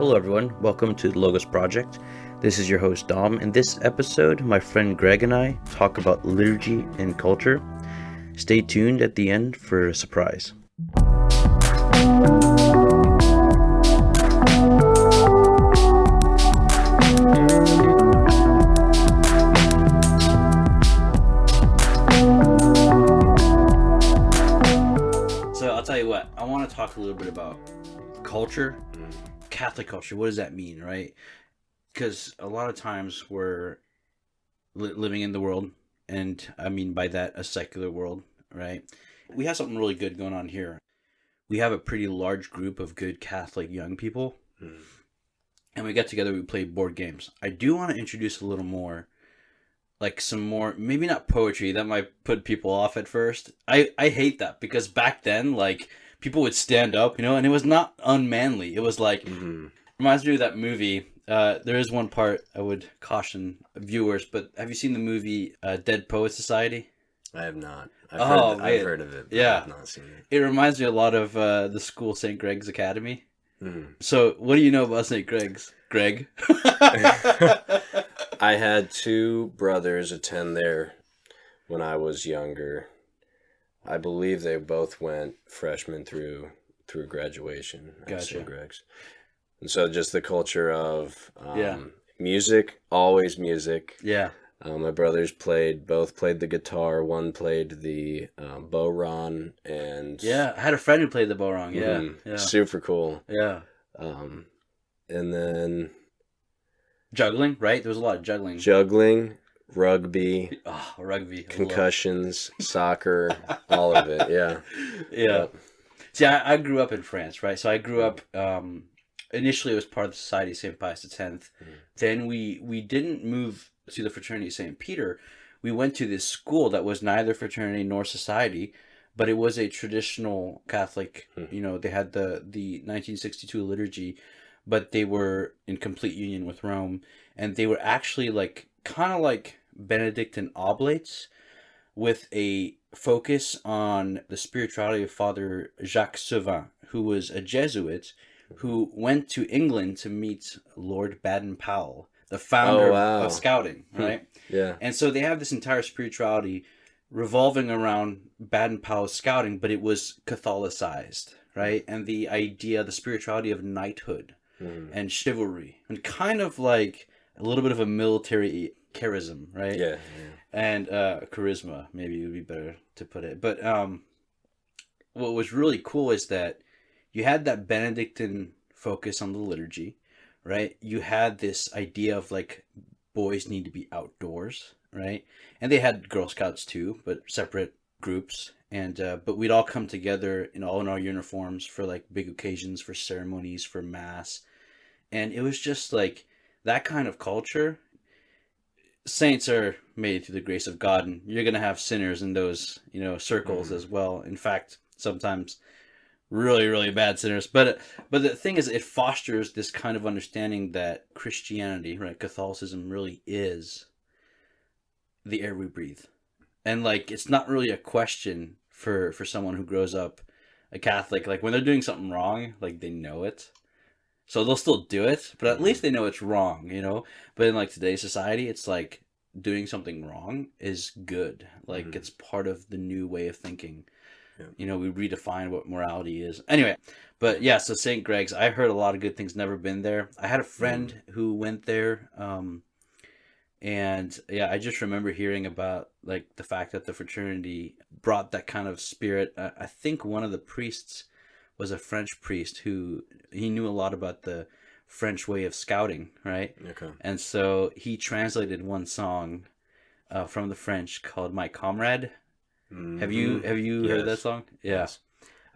Hello everyone, welcome to the Logos Project. This is your host Dom. In this episode, my friend Greg and I talk about liturgy and culture. Stay tuned at the end for a surprise. So I'll tell you what, I want to talk a little bit about culture. Catholic culture, what does that mean, right? Because a lot of times we're living in the world, and I mean by that a secular world, right? We have something really good going on here. We have a pretty large group of good Catholic young people, and we get together, we play board games. I do want to introduce a little more, like some more, maybe not poetry, that might put people off at first. I hate that, because back then, like, people would stand up, and it was not unmanly. It was like, reminds me of that movie. There is one part I would caution viewers, but have you seen the movie Dead Poet Society? I have not. I've heard of it, but yeah. I have not seen it. It reminds me a lot of the school St. Greg's Academy. So, what do you know about St. Greg's? Greg? I had two brothers attend there when I was younger. I believe they both went freshman through graduation at St. Greg's. And so just the culture of music, always music. Yeah. My brothers both played the guitar. One played the bodhrán, and yeah, I had a friend who played the bodhrán. Yeah. Super cool. Yeah. And then juggling, right? There was a lot of juggling. Rugby. Oh, rugby. Concussions, soccer, all of it. Yeah. Yeah. Yep. See, I grew up in France, right? So I grew up, initially it was part of the Society of St. Pius X. Then we didn't move to the Fraternity of St. Peter. We went to this school that was neither fraternity nor society, but it was a traditional Catholic, they had the 1962 liturgy, but they were in complete union with Rome. And they were actually kind of like Benedictine Oblates, with a focus on the spirituality of Father Jacques Sauvin, who was a Jesuit who went to England to meet Lord Baden-Powell, the founder of Scouting, right? Yeah. And so they have this entire spirituality revolving around Baden-Powell's Scouting, but it was Catholicized, right? And the idea, the spirituality of knighthood and chivalry, and kind of like a little bit of a military charism, right? Yeah. And charisma, maybe would be better to put it. But what was really cool is that you had that Benedictine focus on the liturgy, right? You had this idea of boys need to be outdoors, right? And they had Girl Scouts too, but separate groups. And but we'd all come together in our uniforms for big occasions, for ceremonies, for mass. And it was just that kind of culture. Saints are made through the grace of God, and you're going to have sinners in those, circles as well. In fact, sometimes really, really bad sinners. But the thing is, it fosters this kind of understanding that Christianity, right, Catholicism really is the air we breathe. And it's not really a question for someone who grows up a Catholic. When they're doing something wrong, they know it. So they'll still do it, but at least they know it's wrong, But in today's society, it's doing something wrong is good. It's part of the new way of thinking. Yeah. We redefine what morality is. Anyway, but yeah, so St. Greg's, I heard a lot of good things, never been there. I had a friend who went there, and yeah, I just remember hearing about the fact that the fraternity brought that kind of spirit. I think one of the priests was a French priest who he knew a lot about the French way of scouting, right? Okay. And so he translated one song from the French called "My Comrade." Have you heard that song? Yeah. Yes.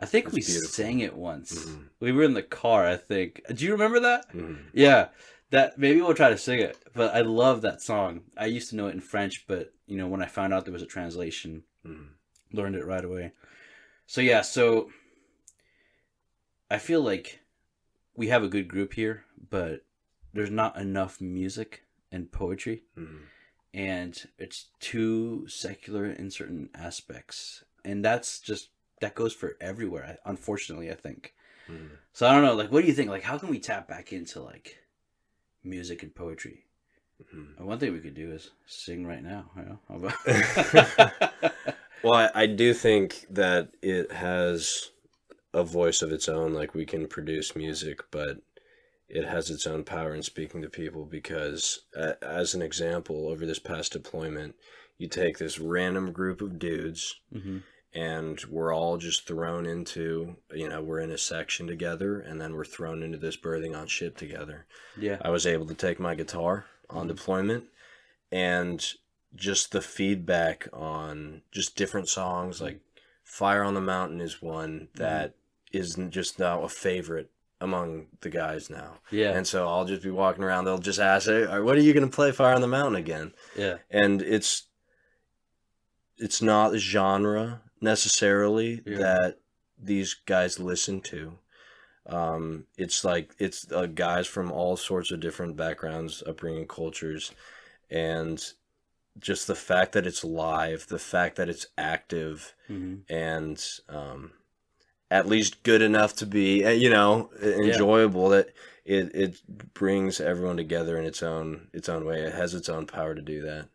I think we sang it once. We were in the car, I think. Do you remember that? Yeah. That maybe we'll try to sing it. But I love that song. I used to know it in French, but when I found out there was a translation, learned it right away. So yeah, I feel we have a good group here, but there's not enough music and poetry. And it's too secular in certain aspects. And that goes for everywhere, unfortunately, I think. So I don't know, like, what do you think? Like, how can we tap back into, like, music and poetry? And one thing we could do is sing right now. You know? Well, I do think that it has a voice of its own. Like, we can produce music, but it has its own power in speaking to people because, as an example, over this past deployment, you take this random group of dudes and we're all just thrown into, we're in a section together and then we're thrown into this birthing on ship together. Yeah. I was able to take my guitar on deployment and just the feedback on just different songs, like Fire on the Mountain is one that is just now a favorite among the guys now. Yeah. And so I'll just be walking around, they'll just ask, hey, what are you going to play Fire on the Mountain again? Yeah. And it's not a genre necessarily that these guys listen to. It's guys from all sorts of different backgrounds, upbringing, cultures, and just the fact that it's live, the fact that it's active, and at least good enough to be, enjoyable, that it brings everyone together in its own way. It has its own power to do that.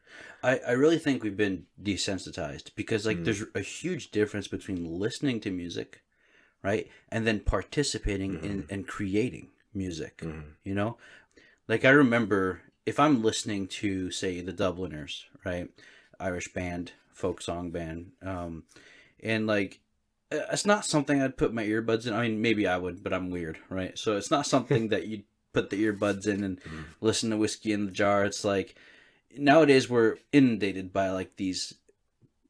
I really think we've been desensitized because, like, there's a huge difference between listening to music, right, and then participating in and creating music, you know? Like, I remember if I'm listening to, say, the Dubliners, right, Irish band, folk song band, and, like, it's not something I'd put my earbuds in. I mean, maybe I would, but I'm weird, right? So it's not something that you'd put the earbuds in and listen to Whiskey in the Jar. It's like, nowadays we're inundated by, like, these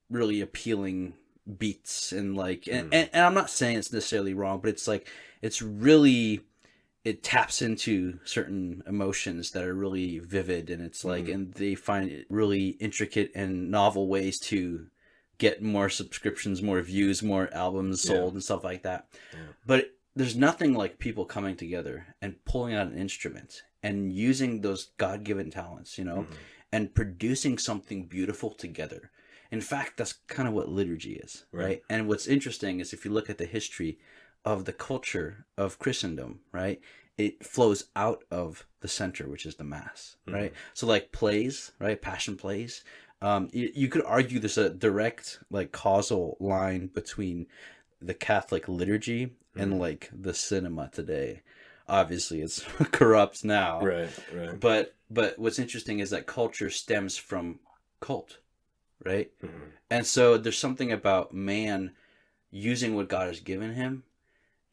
really appealing beats and, like, and I'm not saying it's necessarily wrong, but it's like, it's really, it taps into certain emotions that are really vivid, and it's like, and they find it really intricate and novel ways to get more subscriptions, more views, more albums sold and stuff like that. But there's nothing like people coming together and pulling out an instrument and using those God-given talents, and producing something beautiful together. In fact, that's kind of what liturgy is, right? And what's interesting is if you look at the history of the culture of Christendom, right, it flows out of the center, which is the Mass, right? So, like, plays, right, passion plays, you could argue there's a direct, like, causal line between the Catholic liturgy and, like, the cinema today. Obviously, it's corrupt now. Right. But what's interesting is that culture stems from cult, right? And so there's something about man using what God has given him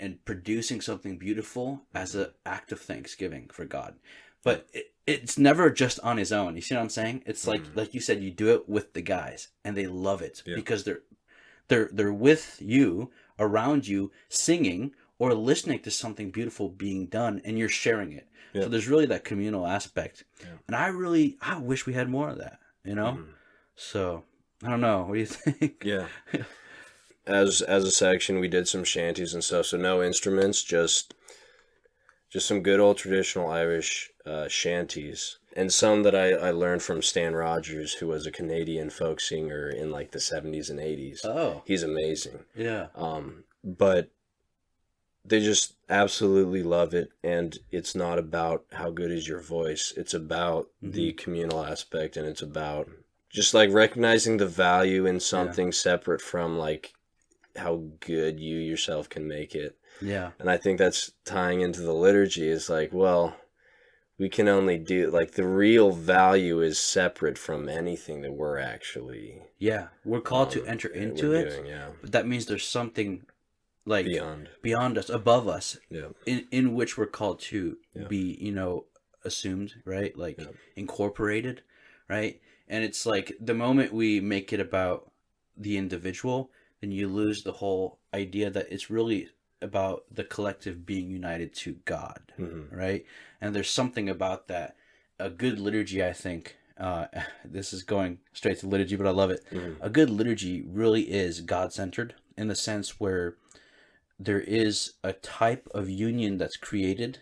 and producing something beautiful as an act of thanksgiving for God. But it's never just on his own. You see what I'm saying? It's like you said, you do it with the guys, and they love it because they're with you, around you, singing or listening to something beautiful being done, and you're sharing it. So there's really that communal aspect, and I wish we had more of that. So I don't know. What do you think? Yeah. As a section, we did some shanties and stuff. So no instruments, just some good old traditional Irish shanties, and some that I learned from Stan Rogers, who was a Canadian folk singer in, like, the 70s and 80s. Oh, he's amazing. Yeah. But they just absolutely love it, and it's not about how good is your voice. It's about the communal aspect, and it's about just, like, recognizing the value in something separate from, like, how good you yourself can make it. Yeah. And I think that's tying into the liturgy is like, well, we can only do, like, the real value is separate from anything that we're actually... Yeah. We're called to enter into it. Doing, but that means there's something, like, beyond us, above us, Yeah. in which we're called to be, assumed, right? Like, incorporated, right? And it's like, the moment we make it about the individual, then you lose the whole idea that it's really about the collective being united to God, right? And there's something about that. A good liturgy, I think, this is going straight to liturgy, but I love it. A good liturgy really is God-centered in the sense where there is a type of union that's created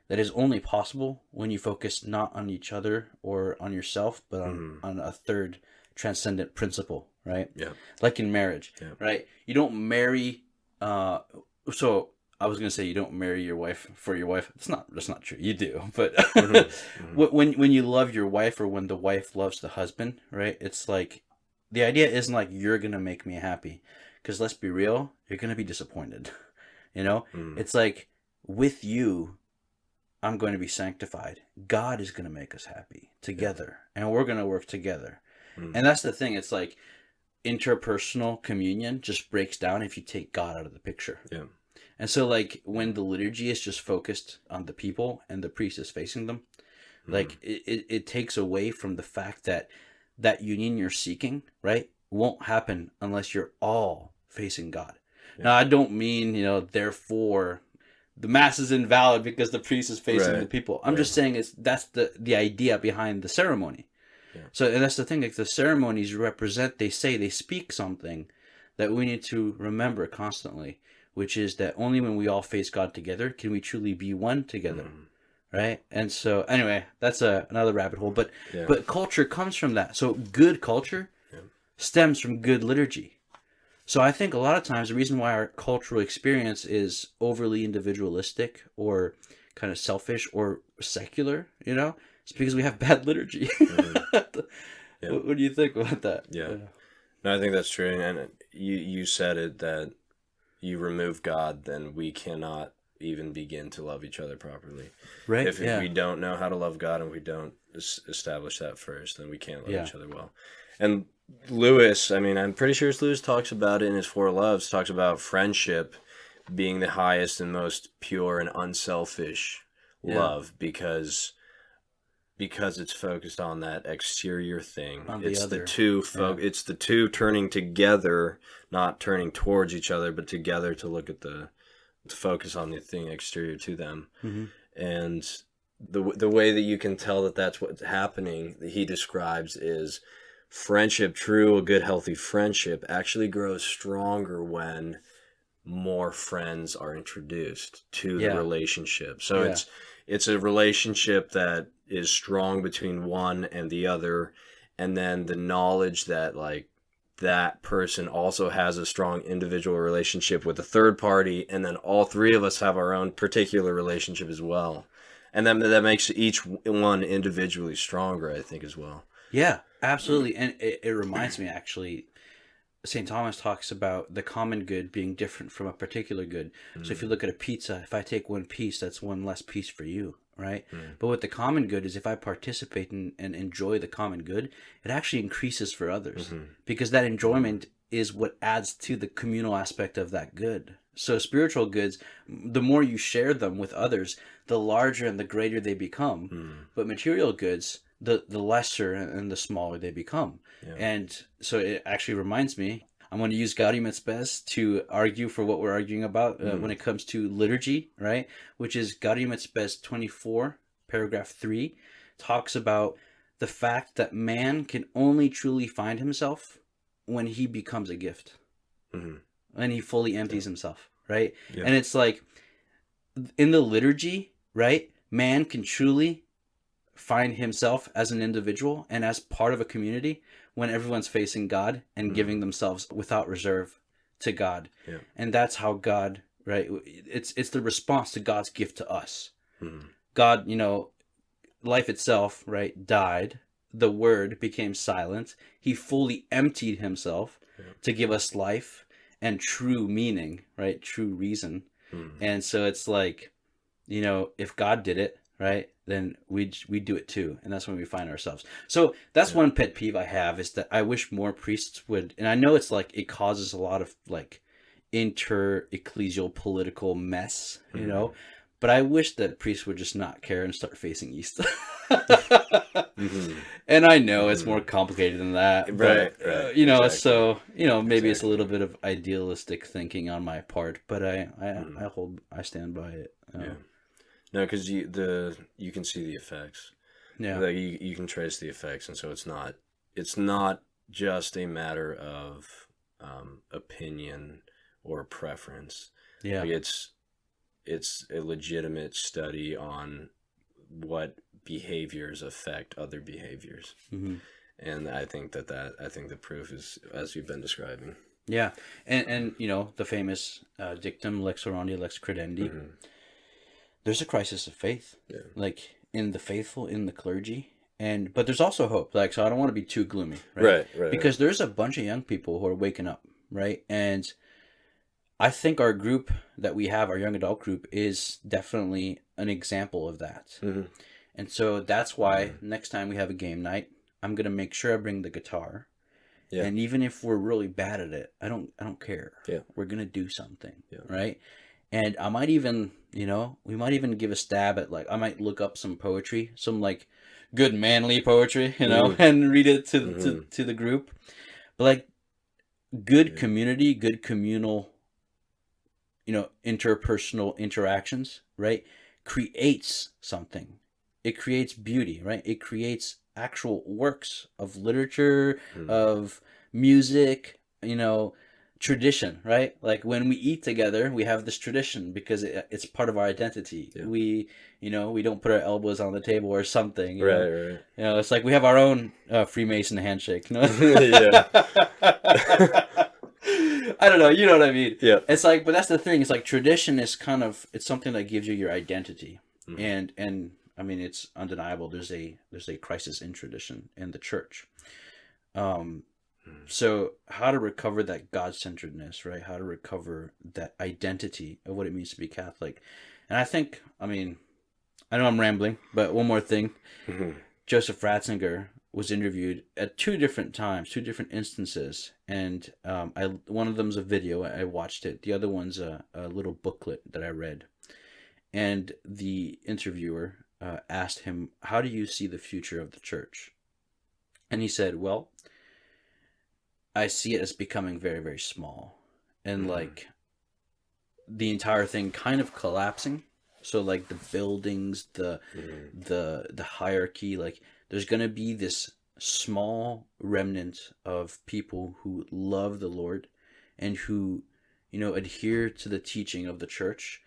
that is only possible when you focus not on each other or on yourself, but on a third transcendent principle, right? Yeah. Like in marriage, right? You don't marry... So I was gonna say you don't marry your wife for your wife. That's not true. You do, but when you love your wife, or when the wife loves the husband, right? It's like the idea isn't like you're gonna make me happy, because let's be real, you're gonna be disappointed. You know, it's like with you, I'm going to be sanctified. God is going to make us happy together, and we're going to work together. And that's the thing. It's like interpersonal communion just breaks down if you take God out of the picture. Yeah. And so, like, when the liturgy is just focused on the people and the priest is facing them, like, it takes away from the fact that that union you're seeking, right, won't happen unless you're all facing God. Yeah. Now, I don't mean, therefore the mass is invalid because the priest is facing the people. I'm just saying that's the idea behind the ceremony. Yeah. So, and that's the thing, like, the ceremonies they speak something that we need to remember constantly, which is that only when we all face God together can we truly be one together, right? And so, anyway, that's another rabbit hole. But culture comes from that. So good culture stems from good liturgy. So I think a lot of times the reason why our cultural experience is overly individualistic or kind of selfish or secular, it's because we have bad liturgy. What do you think about that? Yeah. No, I think that's true. And you said it, that you remove God, then we cannot even begin to love each other properly. Right. If we don't know how to love God and we don't establish that first, then we can't love each other well. And Lewis, I mean, I'm pretty sure Lewis talks about it in his Four Loves, talks about friendship being the highest and most pure and unselfish love because it's focused on that exterior thing. It's the two it's the two turning together, not turning towards each other, but together to focus on the thing exterior to them. And the way that you can tell that that's what's happening, that he describes, is friendship. A good, healthy friendship actually grows stronger when more friends are introduced to the relationship. So it's a relationship that is strong between one and the other, and then the knowledge that, like, that person also has a strong individual relationship with a third party, and then all three of us have our own particular relationship as well, and then that makes each one individually stronger, I think, as well. Yeah, absolutely. And it reminds me, actually, St. Thomas talks about the common good being different from a particular good. So if you look at a pizza, if I take one piece, that's one less piece for you, right? But what the common good is, if I participate and enjoy the common good, it actually increases for others, because that enjoyment is what adds to the communal aspect of that good. So spiritual goods, the more you share them with others, the larger and the greater they become. But material goods, the lesser and the smaller they become. And so it actually reminds me, I'm going to use Gaudium et Spes to argue for what we're arguing about when it comes to liturgy, right? Which is Gaudium et Spes 24, paragraph 3, talks about the fact that man can only truly find himself when he becomes a gift. When he fully empties himself, right? And it's like, in the liturgy, right, man can truly find himself as an individual and as part of a community when everyone's facing God and giving themselves without reserve to God. And that's how God, right, it's the response to God's gift to us. God, life itself, right, died. The Word became silent. He fully emptied himself to give us life and true meaning, right, true reason. And so it's like, if God did it, right, then we do it too, and that's when we find ourselves. So that's one pet peeve I have, is that I wish more priests would, and I know it's like it causes a lot of like inter-ecclesial political mess, but I wish that priests would just not care and start facing east. And I know it's more complicated than that, but exactly. So maybe it's a little bit of idealistic thinking on my part, but I stand by it. No, because you can see the effects. Like you can trace the effects, and so it's not just a matter of opinion or preference. Like it's a legitimate study on what behaviors affect other behaviors, and I think that the proof is as you've been describing. Yeah, and you know the famous dictum lex orandi lex credendi. Mm-hmm. There's a crisis of faith, Yeah. like in the faithful, in the clergy, and but there's also hope. Like, so I don't want to be too gloomy, right? Right. Because there's a bunch of young people who are waking up, right? And I think our group that we have, our young adult group, is definitely an example of that. Mm-hmm. And so that's why next time we have a game night, I'm gonna make sure I bring the guitar. Yeah. And even if we're really bad at it, I don't care. Yeah. We're gonna do something, Yeah. right? And I might even, you know, we might even give a stab at, like, I might look up some poetry, some like good manly poetry, you know, and read it to the group. But like good community, good communal, you know, interpersonal interactions, right? Creates something. It creates beauty, right? It creates actual works of literature, of music, you know, tradition, right? Like when we eat together, we have this tradition because it's part of our identity. Yeah. We, you know, we don't put our elbows on the table or something. You know? Right. You know, it's like we have our own Freemason handshake. You know? Yeah. I don't know. You know what I mean? Yeah. It's like, but that's the thing. It's like tradition is kind of, it's something that gives you your identity, and I mean, it's undeniable. There's a crisis in tradition in the church. So how to recover that God-centeredness, right? How to recover that identity of what it means to be Catholic. And I think, I mean, I know I'm rambling, but one more thing. Joseph Ratzinger was interviewed at two different times, two different instances. And one of them's a video. I watched it. The other one's a little booklet that I read. And the interviewer asked him, how do you see the future of the church? And he said, well, I see it as becoming very, very small. And like the entire thing kind of collapsing. So like the buildings, the hierarchy, like there's going to be this small remnant of people who love the Lord and who, you know, adhere to the teaching of the church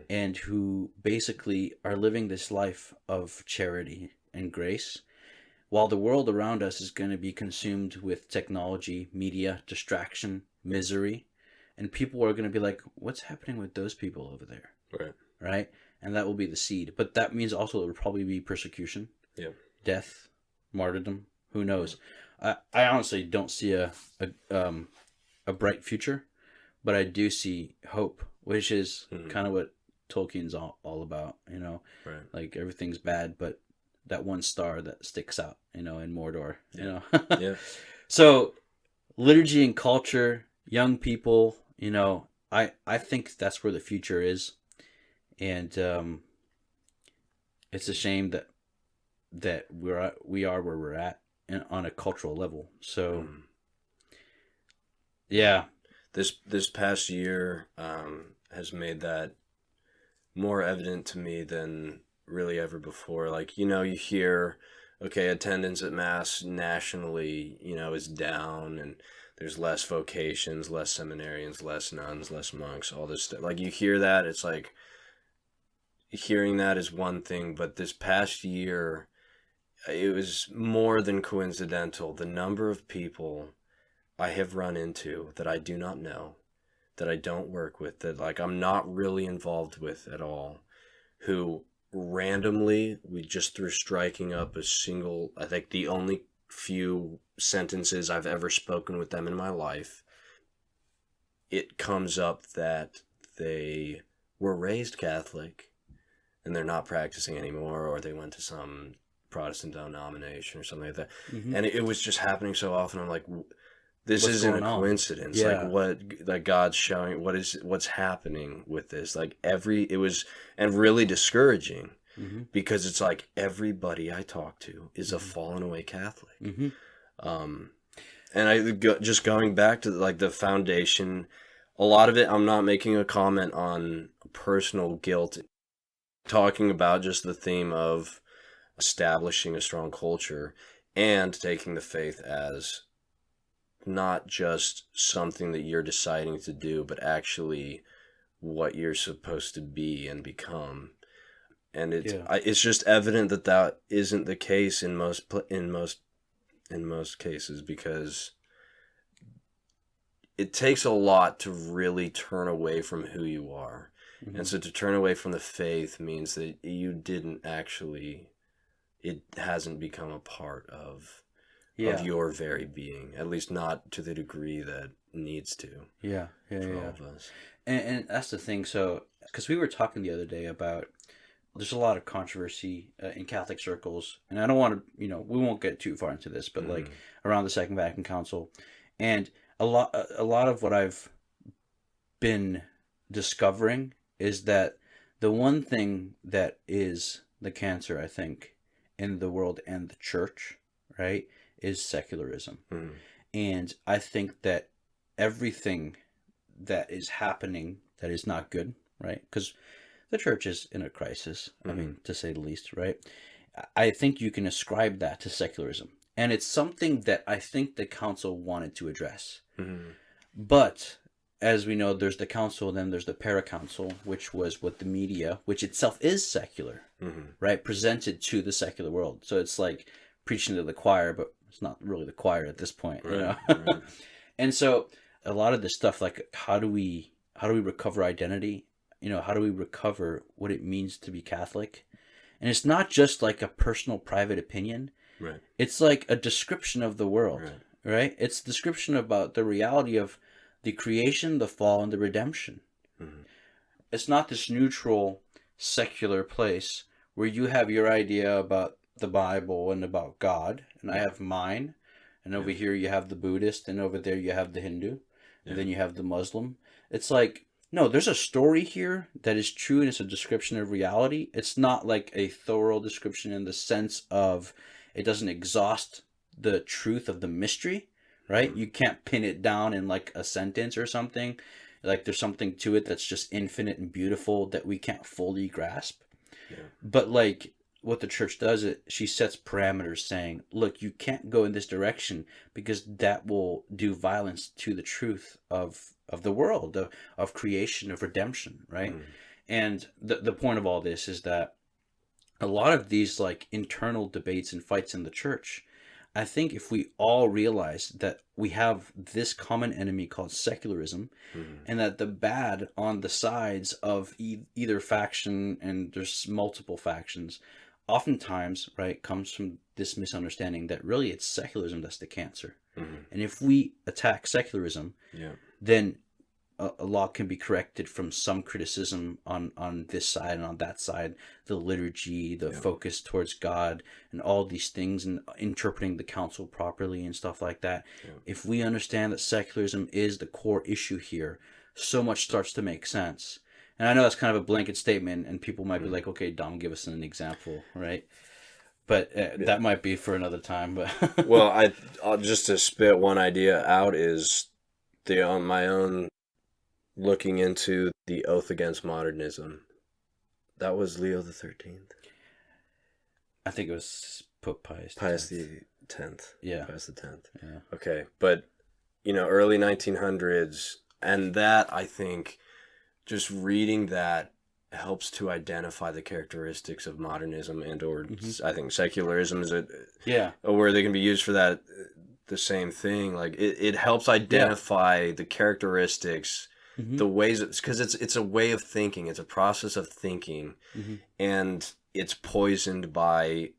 and who basically are living this life of charity and grace, while the world around us is going to be consumed with technology, media, distraction, misery, and people are going to be like, what's happening with those people over there? Right? And that will be the seed. But that means also it will probably be persecution, death, martyrdom. Who knows? I honestly don't see a bright future, but I do see hope, which is kind of what Tolkien's all about. You know, like everything's bad, but that one star that sticks out, you know, in Mordor. You know, So liturgy and culture, young people. You know, I think that's where the future is. And it's a shame that we are where we're at on a cultural level. So yeah, this past year has made that more evident to me than really ever before. Like, you know, you hear, okay, attendance at mass nationally, you know, is down, and there's less vocations, less seminarians, less nuns, less monks, all this stuff. Like, you hear that, it's like, hearing that is one thing, but this past year, it was more than coincidental. The number of people I have run into that I do not know, that I don't work with, that like I'm not really involved with at all, who randomly, we just through striking up a single, I think the only few sentences I've ever spoken with them in my life, it comes up that they were raised Catholic and they're not practicing anymore, or they went to some Protestant denomination or something like that. And it was just happening so often. I'm like, this isn't a coincidence. Like what, like God's showing, what's happening with this? Like it was, and really discouraging because it's like everybody I talk to is a fallen away Catholic. And just going back to like the foundation, a lot of it, I'm not making a comment on personal guilt, talking about just the theme of establishing a strong culture and taking the faith as not just something that you're deciding to do, but actually what you're supposed to be and become. And it's just evident that isn't the case in most cases, because it takes a lot to really turn away from who you are. Mm-hmm. And so to turn away from the faith means that you didn't actually, it hasn't become a part of your very being, at least not to the degree that needs to. For all of us. And that's the thing. So, because we were talking the other day about, there's a lot of controversy in Catholic circles, and I don't want to, we won't get too far into this, but like around the Second Vatican Council, and a lot of what I've been discovering is that the one thing that is the cancer, I think, in the world and the church, right, is secularism. And I think that everything that is happening that is not good, right, because the church is in a crisis, I mean, to say the least, right? I think you can ascribe that to secularism. And it's something that I think the council wanted to address. But, as we know, there's the council, then there's the paracouncil, which was what the media, which itself is secular, right, presented to the secular world. So it's like preaching to the choir, but it's not really the choir at this point, you know? Right. And so a lot of this stuff, like how do we recover identity? How do we recover what it means to be Catholic? And it's not just like a personal, private opinion. Right. It's like a description of the world, right? It's a description about the reality of the creation, the fall, and the redemption. It's not this neutral, secular place where you have your idea about the Bible and about God, and I have mine, and over here you have the Buddhist, and over there you have the Hindu, and then you have the Muslim. It's like, no, there's a story here that is true, and it's a description of reality. It's not like a thorough description in the sense of it doesn't exhaust the truth of the mystery, right? You can't pin it down in like a sentence or something. Like there's something to it that's just infinite and beautiful that we can't fully grasp. But like what the church does, she sets parameters saying, look, you can't go in this direction because that will do violence to the truth of the world, of creation, of redemption, right? And the point of all this is that a lot of these like internal debates and fights in the church, I think if we all realize that we have this common enemy called secularism, and that the bad on the sides of either faction, and there's multiple factions, oftentimes, right, comes from this misunderstanding that really it's secularism that's the cancer. And if we attack secularism, then a lot can be corrected from some criticism on this side and on that side, the liturgy, the focus towards God, and all these things, and interpreting the council properly and stuff like that. If we understand that secularism is the core issue here, so much starts to make sense. And I know that's kind of a blanket statement, and people might be like, okay, Dom, give us an example, right? But that might be for another time. But well, I'll just to spit one idea out is my own looking into the Oath Against Modernism. That was Leo the 13th. I think it was Pope Pius the 10th. Yeah. Pius the 10th. Yeah. Okay, but early 1900s, and that I think just reading that helps to identify the characteristics of modernism or I think secularism is a where they can be used for that the same thing. Like it helps identify the characteristics, the ways, because it's a way of thinking, it's a process of thinking, and it's poisoned by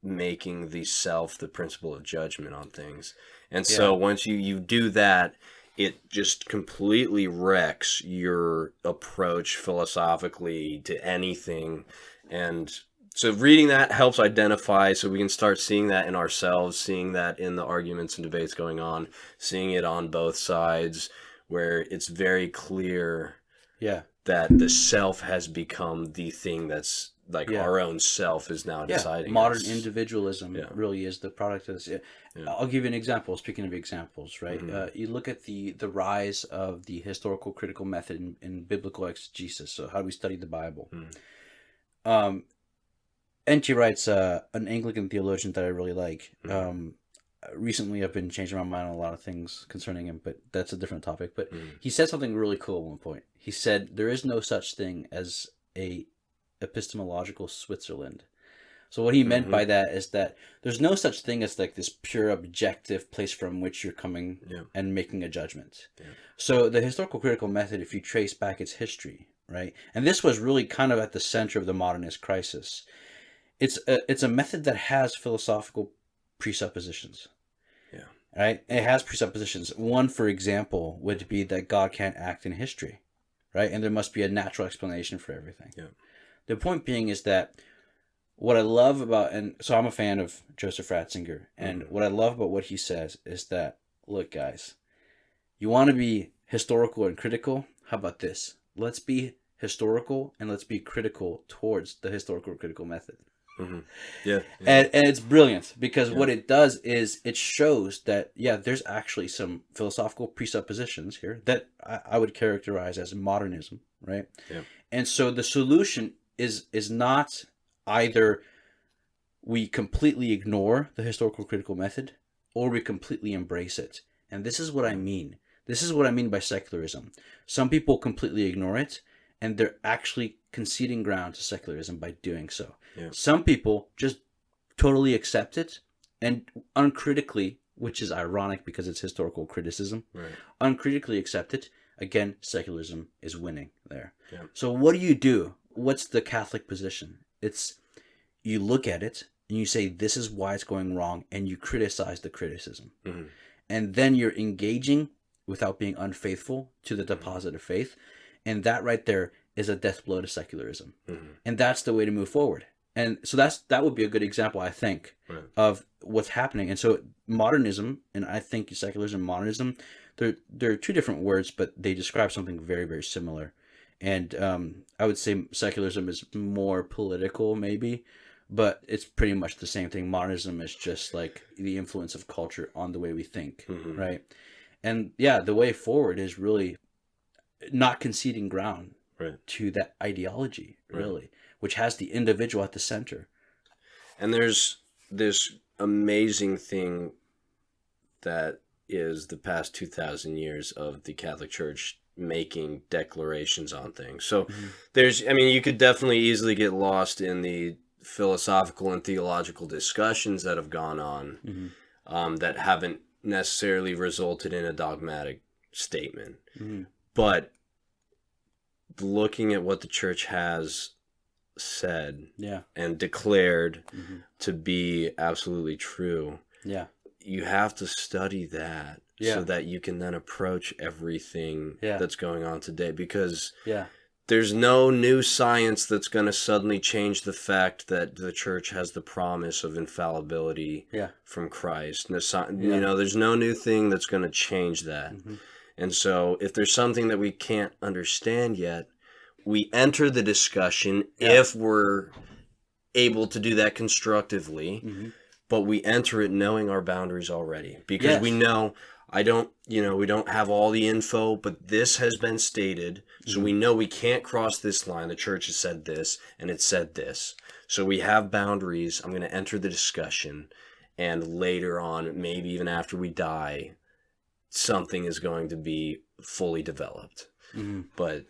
making the self the principle of judgment on things. And so once you do that, it just completely wrecks your approach philosophically to anything. And so reading that helps identify, so we can start seeing that in ourselves, seeing that in the arguments and debates going on, seeing it on both sides, where it's very clear that the self has become the thing that's like our own self is now deciding. Modern individualism really is the product of this. I'll give you an example. Speaking of examples, right? You look at the rise of the historical critical method in biblical exegesis. So how do we study the Bible? N.T. Wright's an Anglican theologian that I really like. Recently, I've been changing my mind on a lot of things concerning him, but that's a different topic. But he said something really cool at one point. He said, there is no such thing as a epistemological Switzerland. So what he meant by that is that there's no such thing as like this pure objective place from which you're coming and making a judgment. Yeah. So the historical critical method, if you trace back its history, right, and this was really kind of at the center of the modernist crisis, it's a method that has philosophical presuppositions. Yeah. Right? It has presuppositions. One, for example, would be that God can't act in history, right? And there must be a natural explanation for everything. Yeah. The point being is that what I love about, and so I'm a fan of Joseph Ratzinger, and what I love about what he says is that, look, guys, you want to be historical and critical? How about this? Let's be historical and let's be critical towards the historical critical method. Mm-hmm. Yeah. And it's brilliant because what it does is it shows that, there's actually some philosophical presuppositions here that I would characterize as modernism, right? Yeah. And so the solution is not either we completely ignore the historical critical method or we completely embrace it. And this is what I mean. This is what I mean by secularism. Some people completely ignore it, and they're actually conceding ground to secularism by doing so. Yeah. Some people just totally accept it and uncritically, which is ironic because it's historical criticism, uncritically accept it. Again, secularism is winning there. Yeah. So what do? What's the Catholic position? It's you look at it and you say, this is why it's going wrong, and you criticize the criticism. Mm-hmm. And then you're engaging without being unfaithful to the deposit of faith. And that right there is a death blow to secularism. Mm-hmm. And that's the way to move forward. And so that would be a good example, I think, of what's happening. And so modernism, and I think secularism and modernism, they're two different words, but they describe something very, very similar. And I would say secularism is more political, maybe, but it's pretty much the same thing. Modernism is just like the influence of culture on the way we think, right? And the way forward is really not conceding ground to that ideology, really, which has the individual at the center. And there's this amazing thing that is the past 2,000 years of the Catholic Church making declarations on things. So you could definitely easily get lost in the philosophical and theological discussions that have gone on that haven't necessarily resulted in a dogmatic statement. But looking at what the church has said and declared to be absolutely true, you have to study that so that you can then approach everything that's going on today, because there's no new science that's going to suddenly change the fact that the church has the promise of infallibility from Christ. There's no new thing that's going to change that. And so if there's something that we can't understand yet, we enter the discussion if we're able to do that constructively, but we enter it knowing our boundaries already, because we know we don't have all the info, but this has been stated, so we know we can't cross this line. The church has said this, and it said this. So we have boundaries. I'm going to enter the discussion, and later on, maybe even after we die, something is going to be fully developed. But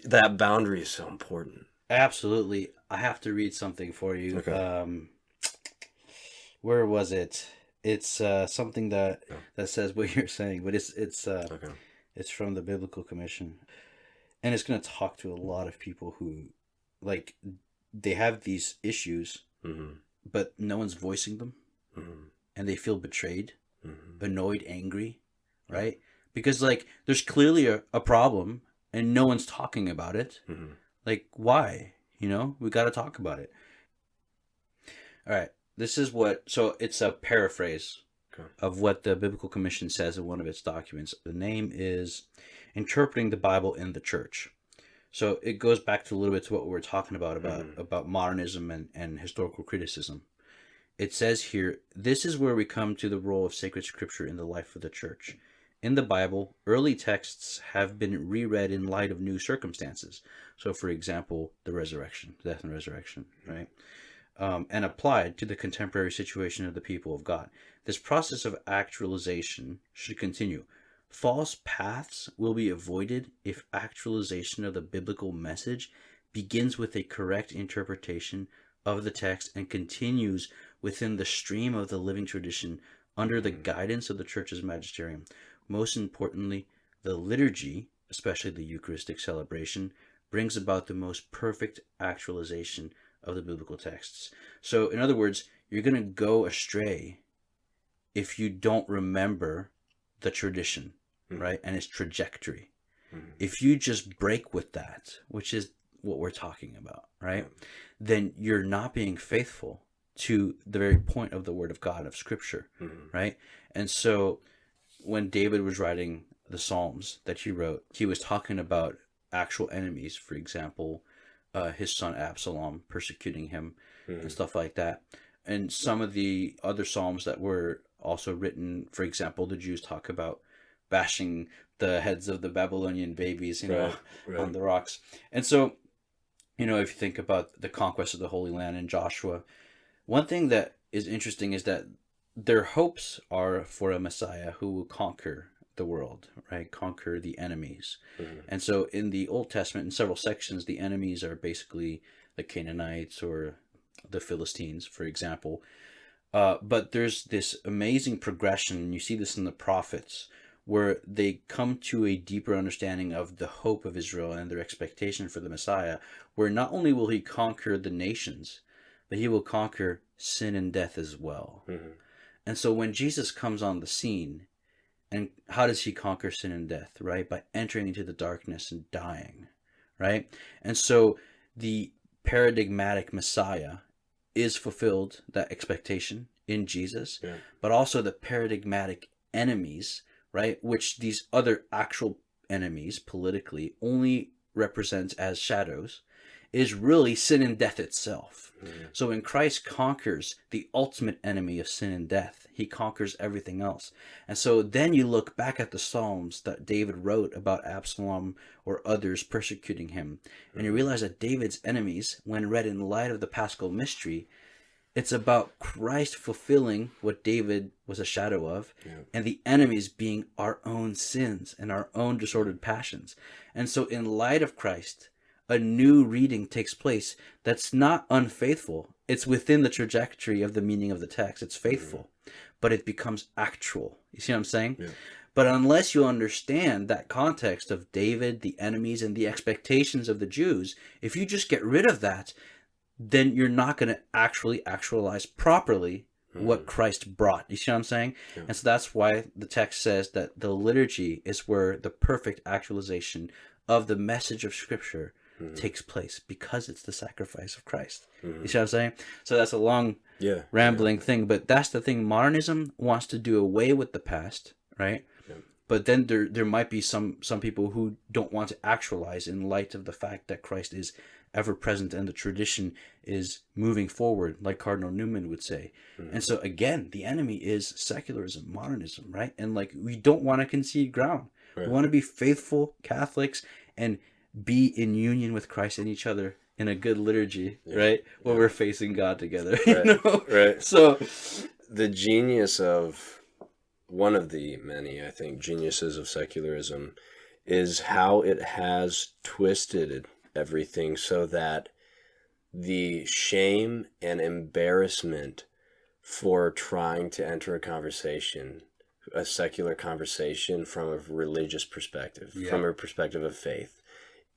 that boundary is so important. Absolutely. I have to read something for you. Okay. Where was it? It's something that says what you're saying, but it's from the Biblical Commission, and it's going to talk to a lot of people who, like, they have these issues, but no one's voicing them, and they feel betrayed, annoyed, angry, right? Because, like, there's clearly a problem, and no one's talking about it. Like, why? We got to talk about it. All right. This is so it's a paraphrase of what the Biblical Commission says in one of its documents. The name is Interpreting the Bible in the Church. So it goes back to a little bit to what we were talking about modernism and historical criticism. It says here, this is where we come to the role of sacred scripture in the life of the church. In the Bible, early texts have been reread in light of new circumstances. So, for example, the resurrection, death and resurrection, right? And applied to the contemporary situation of the people of God. This process of actualization should continue. False paths will be avoided if actualization of the biblical message begins with a correct interpretation of the text and continues within the stream of the living tradition under the guidance of the Church's magisterium. Most importantly, the liturgy, especially the Eucharistic celebration, brings about the most perfect actualization of the biblical texts. So, in other words, you're going to go astray if you don't remember the tradition, right, and its trajectory. If you just break with that, which is what we're talking about, right, then you're not being faithful to the very point of the Word of God, of Scripture, right? And so when David was writing the Psalms that he wrote, he was talking about actual enemies, for example, his son Absalom persecuting him and stuff like that. And some of the other Psalms that were also written, for example, the Jews talk about bashing the heads of the Babylonian babies, on the rocks. And so, if you think about the conquest of the Holy Land in Joshua, one thing that is interesting is that their hopes are for a Messiah who will conquer the world, right? Conquer the enemies. And so in the Old Testament, in several sections, the enemies are basically the Canaanites or the Philistines, for example. But there's this amazing progression, and you see this in the prophets, where they come to a deeper understanding of the hope of Israel and their expectation for the Messiah, where not only will he conquer the nations, but he will conquer sin and death as well. And so when Jesus comes on the scene, and how does he conquer sin and death, right? By entering into the darkness and dying, right? And so the paradigmatic Messiah is fulfilled, that expectation in Jesus, but also the paradigmatic enemies, right? Which these other actual enemies politically only represents as shadows, is really sin and death itself. So when Christ conquers the ultimate enemy of sin and death, he conquers everything else. And so then you look back at the Psalms that David wrote about Absalom or others persecuting him, and you realize that David's enemies, when read in light of the Paschal mystery, it's about Christ fulfilling what David was a shadow of, and the enemies being our own sins and our own disordered passions. And so in light of Christ, a new reading takes place that's not unfaithful. It's within the trajectory of the meaning of the text. It's faithful, but it becomes actual. You see what I'm saying? But unless you understand that context of David, the enemies, and the expectations of the Jews, if you just get rid of that, then you're not going to actually actualize properly what Christ brought. You see what I'm saying? And so that's why the text says that the liturgy is where the perfect actualization of the message of Scripture takes place, because it's the sacrifice of Christ. You see what I'm saying? So that's a long, rambling thing, but that's the thing. Modernism wants to do away with the past, right? But then there might be some people who don't want to actualize in light of the fact that Christ is ever present and the tradition is moving forward, like Cardinal Newman would say. And so again, the enemy is secularism, modernism, right? And we don't want to concede ground. We want to be faithful Catholics and be in union with Christ and each other in a good liturgy, right? Where we're facing God together. Right. So the genius of one of the many, I think, geniuses of secularism is how it has twisted everything so that the shame and embarrassment for trying to enter a secular conversation from a religious perspective, from a perspective of faith,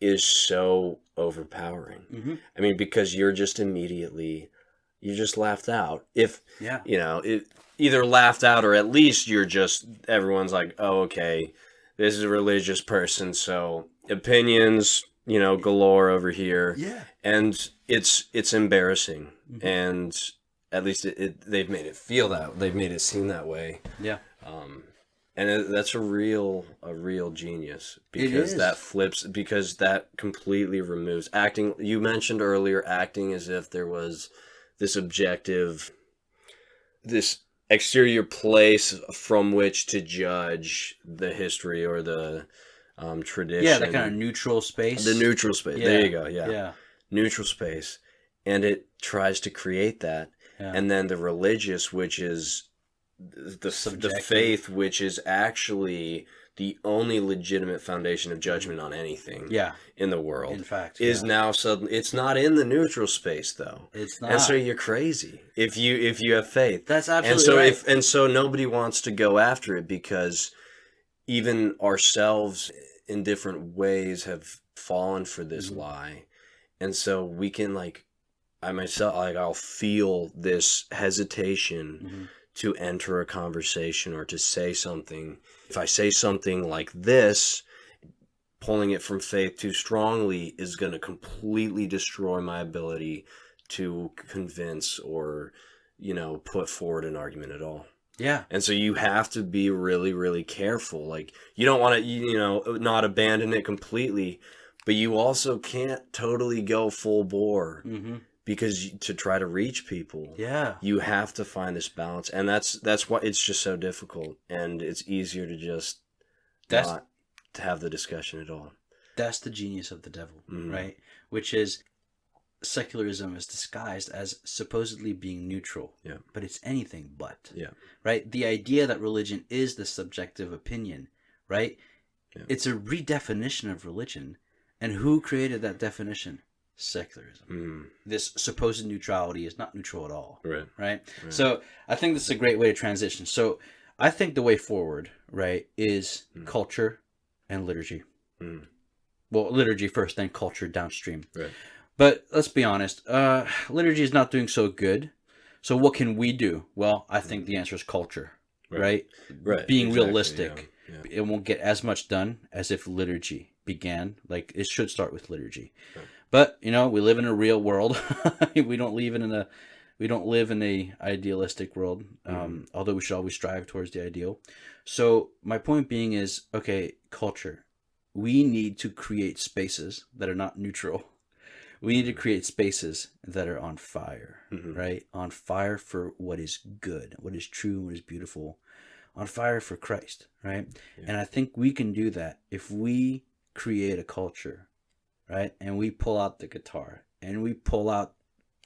is so overpowering. I mean, because you're just laughed out. If, either laughed out or at least everyone's like, oh, okay, this is a religious person, so opinions, galore over here. And it's embarrassing. And at least they've made it feel that, they've made it seem that way. And that's a real genius, because that completely removes acting. You mentioned earlier acting as if there was this exterior place from which to judge the history or the tradition. Yeah, that kind of neutral space. The neutral space. Yeah. There you go. Yeah. Neutral space. And it tries to create that. Yeah. And then the religious, which is the faith, which is actually the only legitimate foundation of judgment on anything in the world, in fact, is now suddenly, it's not in the neutral space though. It's not. And so you're crazy if you have faith. That's absolutely right. And so nobody wants to go after it, because even ourselves in different ways have fallen for this lie. And so we can, like, I myself, like, I'll feel this hesitation to enter a conversation or to say something. If I say something like this, pulling it from faith too strongly is going to completely destroy my ability to convince or, put forward an argument at all. Yeah. And so you have to be really, really careful. Like, you don't want to, not abandon it completely, but you also can't totally go full bore. Because to try to reach people, you have to find this balance, and that's why it's just so difficult, and it's easier to just not to have the discussion at all. That's the genius of the devil, right? Which is secularism is disguised as supposedly being neutral, but it's anything but, right? The idea that religion is the subjective opinion, right? It's a redefinition of religion, and who created that definition? Secularism. This supposed neutrality is not neutral at all. Right? So I think this is a great way to transition. So I think the way forward, right, is culture and liturgy. Well, liturgy first, then culture downstream. But let's be honest, liturgy is not doing so good. So what can we do? Well, I think the answer is culture, right? Being realistic. It won't get as much done as if liturgy began. Like, it should start with liturgy. But, we live in a real world. We don't live in a idealistic world, although we should always strive towards the ideal. So my point being is, okay, culture. We need to create spaces that are not neutral. We need to create spaces that are on fire, right? On fire for what is good, what is true, what is beautiful. On fire for Christ, right? And I think we can do that if we create a culture, right? And we pull out the guitar, and we pull out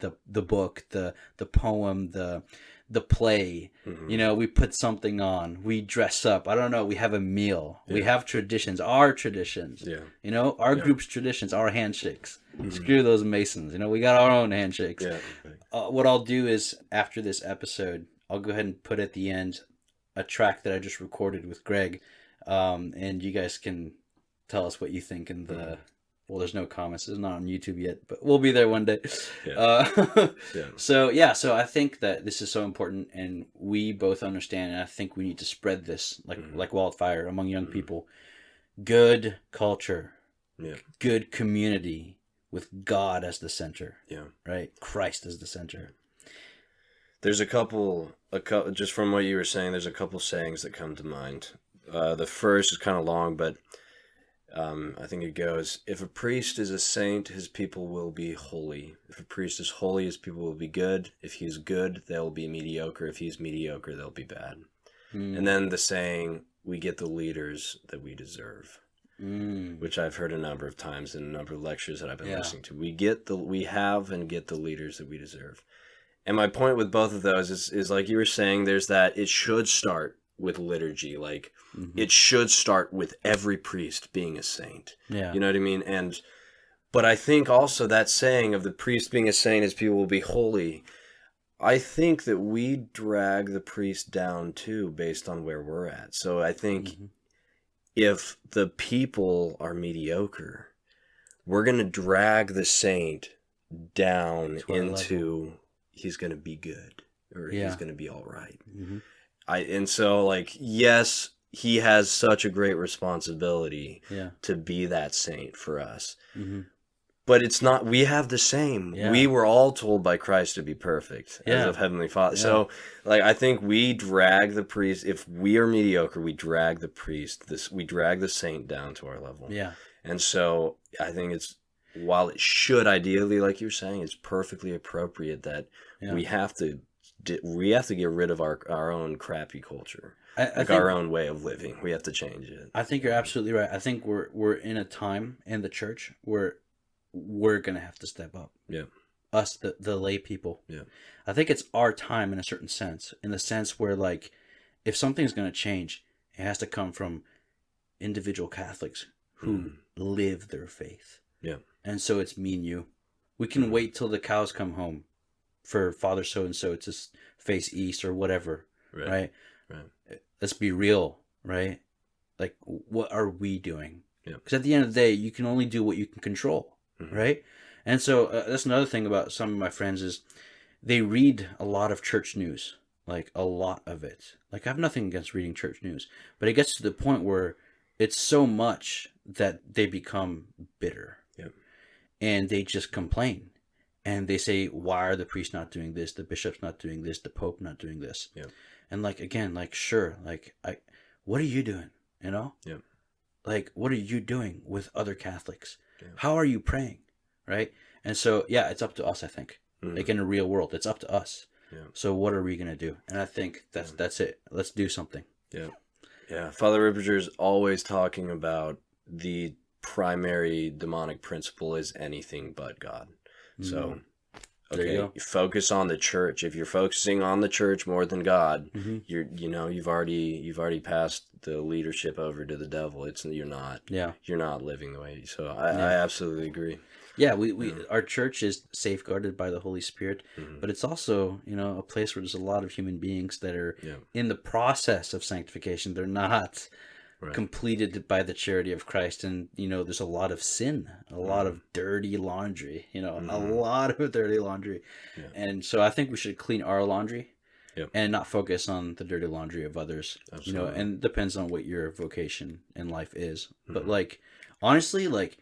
the book, the poem, the play. We put something on. We dress up. I don't know. We have a meal. We have traditions. Our traditions. Our group's traditions. Our handshakes. Screw those Masons. We got our own handshakes. What I'll do is, after this episode, I'll go ahead and put at the end a track that I just recorded with Greg, and you guys can tell us what you think in the. Well, there's no comments. It's not on YouTube yet, but we'll be there one day. So I think that this is so important, and we both understand, and I think we need to spread this like wildfire among young people. Good culture, good community with God as the center, right? Christ as the center. There's a couple, just from what you were saying, there's a couple sayings that come to mind. The first is kind of long, but I think it goes, if a priest is a saint, his people will be holy. If a priest is holy, his people will be good. If he's good, they'll be mediocre. If he's mediocre, they'll be bad. And then the saying, we get the leaders that we deserve, which I've heard a number of times in a number of lectures that I've been listening to. We have and get the leaders that we deserve. And my point with both of those is like you were saying, there's that it should start with liturgy. Like, it should start with every priest being a saint. You know what I mean? But I think also that saying of the priest being a saint, his people will be holy, I think that we drag the priest down too based on where we're at. So I think if the people are mediocre, we're going to drag the saint down into he's going to be good, or he's going to be all right. And so, like, yes, he has such a great responsibility to be that saint for us. But it's not, we have the same. We were all told by Christ to be perfect as of Heavenly Father. So, like, I think we drag the priest, if we are mediocre, we drag the priest, we drag the saint down to our level. And so I think it's, while it should ideally, like you're saying, it's perfectly appropriate that we have to get rid of our own crappy culture, I think, our own way of living. We have to change it. I think you're absolutely right. I think we're in a time in the church where we're gonna have to step up. Us, the lay people. I think it's our time in a certain sense, in the sense where, like, if something's going to change, it has to come from individual Catholics who live their faith. Yeah. And so it's me and you. We can wait till the cows come home for Father so-and-so to face east or whatever, right? Let's be real, right? Like, what are we doing? Because at the end of the day, you can only do what you can control, right? And so that's another thing about some of my friends is they read a lot of church news, like a lot of it. Like, I have nothing against reading church news, but it gets to the point where it's so much that they become bitter. And they just complain. And they say, why are the priests not doing this? The bishop's not doing this. The pope not doing this. And like, again, like, sure, like, what are you doing? You know? Like, what are you doing with other Catholics? How are you praying? Right? And so, yeah, it's up to us, I think. Like, in the real world, it's up to us. So what are we going to do? And I think that's it. Let's do something. Yeah. Father Ripperger's always talking about the primary demonic principle is anything but God. So, okay, you focus on the church. If you're focusing on the church more than God, you've already passed the leadership over to the devil. You're not living the way. So I absolutely agree. Yeah, our church is safeguarded by the Holy Spirit, but it's also, a place where there's a lot of human beings that are in the process of sanctification. They're not completed by the charity of Christ, and there's a lot of sin, a lot of dirty laundry, a lot of dirty laundry. And so I think we should clean our laundry and not focus on the dirty laundry of others. Absolutely. And it depends on what your vocation in life is. But like, honestly, like,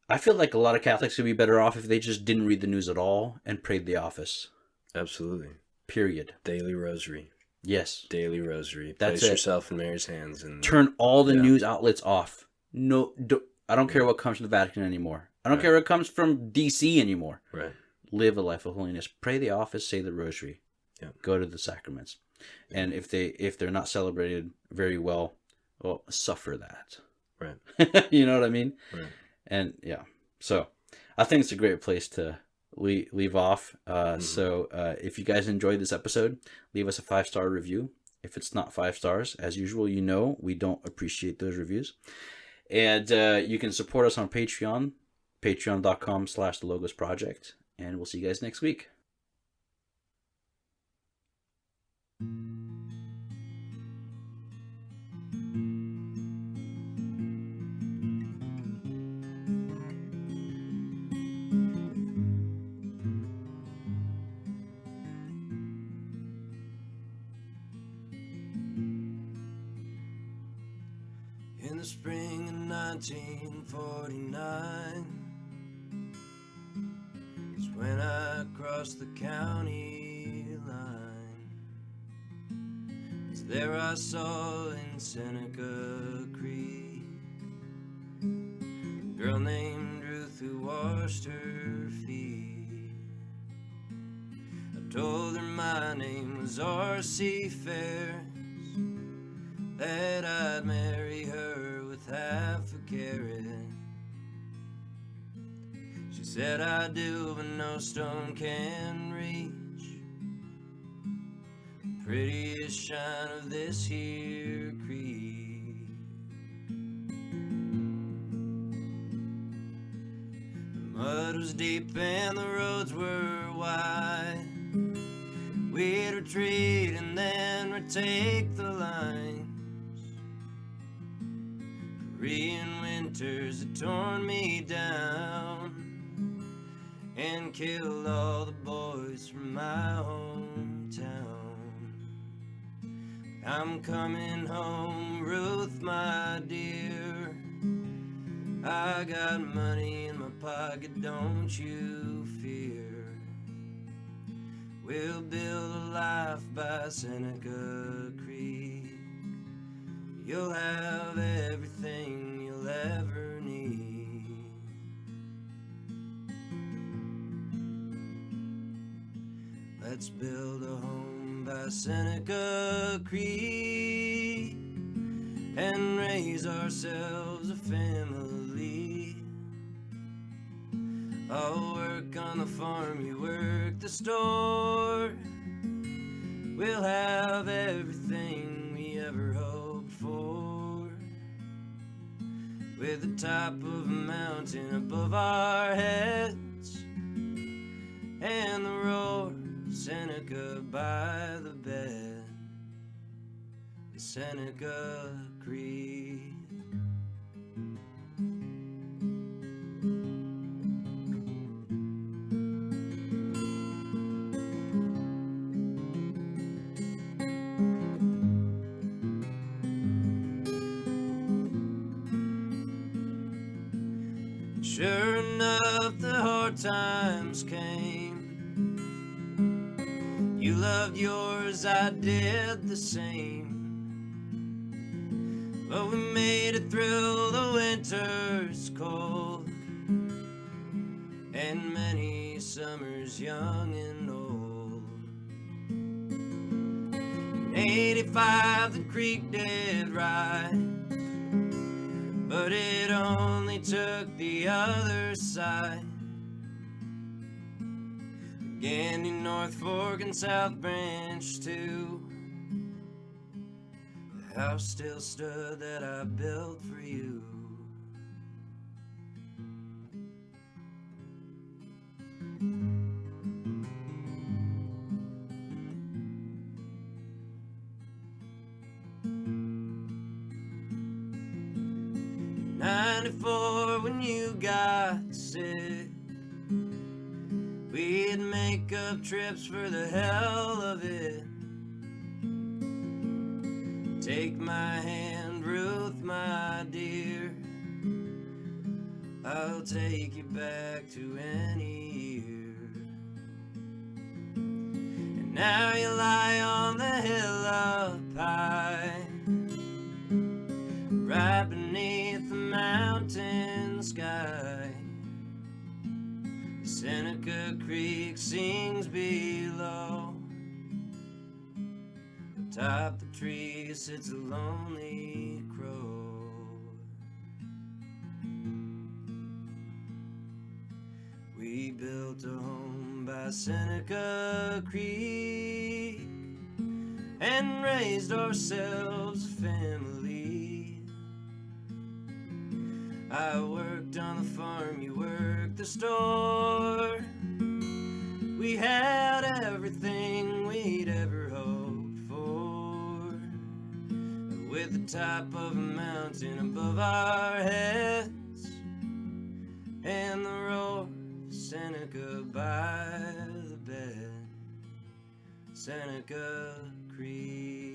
I feel like a lot of Catholics would be better off if they just didn't read the news at all and prayed the office. Absolutely. Period. Daily rosary. Yes. Daily rosary. That's Place it. yourself in Mary's hands and turn all the news outlets off. No, I don't care what comes from the Vatican anymore. I don't care what comes from DC anymore. Right. Live a life of holiness. Pray the office. Say the rosary. Go to the sacraments. And if they're not celebrated very well, suffer that. Right. You know what I mean? Right. And so I think it's a great place to leave off. So if you guys enjoyed this episode, leave us a 5-star review. If it's not 5 stars, as usual, we don't appreciate those reviews. And you can support us on Patreon, patreon.com/The Logos Project. And we'll see you guys next week. In the spring of 1949 is when I crossed the county line. It's there I saw in Seneca Creek a girl named Ruth who washed her feet. I told her my name was R.C. Ferris, that I'd marry her with half a carrot. She said I do, but no stone can reach the prettiest shine of this here creek. The mud was deep and the roads were wide. We'd retreat and then retake the line. Korean winters had torn me down and killed all the boys from my hometown. I'm coming home, Ruth, my dear. I got money in my pocket, don't you fear. We'll build a life by Seneca Creek. You'll have everything you'll ever need. Let's build a home by Seneca Creek and raise ourselves a family. I'll work on the farm, you work the store. We'll have everything with the top of a mountain above our heads, and the roar of Seneca by the bed, the Seneca Creek. Sure enough, the hard times came. You loved yours, I did the same. But we made it through the winter's cold, and many summers young and old. In '85 the creek did rise, but it only took the other side. Began in North Fork and South Branch too. The house still stood that I built for you. '94 when you got sick, we'd make up trips for the hell of it. Take my hand, Ruth, my dear, I'll take you back to any year. And now you lie on the hill up high, right beneath the mountain sky. Seneca Creek sings below. Atop the tree sits a lonely crow. We built a home by Seneca Creek and raised ourselves a family. I worked on the farm, you worked the store. We had everything we'd ever hoped for, with the top of a mountain above our heads, and the roar of Seneca by the bed, Seneca Creek.